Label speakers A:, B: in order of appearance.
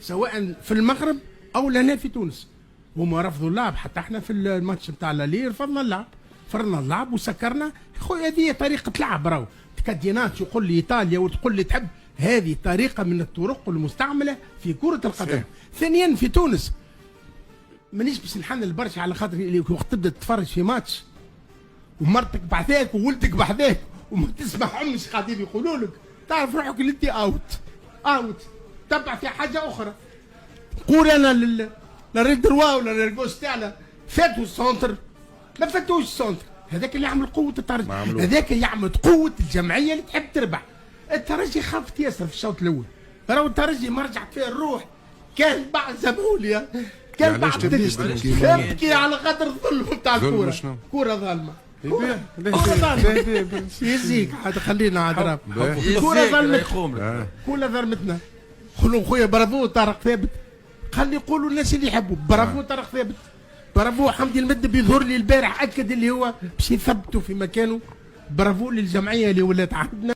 A: سواء في المغرب او لهنا في تونس. هما رفضوا اللعب، حتى احنا في الماتش نتاع لالي رفضنا اللعب، فرنا اللعب وسكرنا. خويا هذه طريقه لعب، راهو تكدينات يقول لي ايطاليا وتقول لي تحب، هذه طريقه من الطرق المستعمله في كره القدم. ثانيا في تونس مانيش باش نحنن برشا، على خاطر وقت تبدا تتفرج في ماتش ومرتك بحذاك وولدك بحذاك وما تسمعهمش قاعدين يقولوا لك، تعرف روحك اللي انت اوت تبع في حاجه اخرى. قول انا للريدروا ولا للجوز تاعنا فاتوا السونتر، ما فاتوش السونتر، هذاك اللي يعمل قوه الترجي، هذاك يعمل قوه الجمعيه اللي تحب تربح. الترجي خافت ياسر في الشوط الاول، راهو الترجي ما رجعت فيه الروح، كان بعد زموليا كان بعد تبكي على خاطر الظلم بتاع الكوره، كوره ظالمه. يزيك عاد خلينا عاد راب كوره ظلمتنا، كوره ظلمتنا. قولوا خويا برافو طارق ثابت، خلي يقولوا الناس اللي يحبوا برافو طارق ثابت، برافو حمدي المد بيظهر لي البارح اكد اللي هو باش يثبتوا في مكانه، برافو للجمعيه اللي ولات عندنا.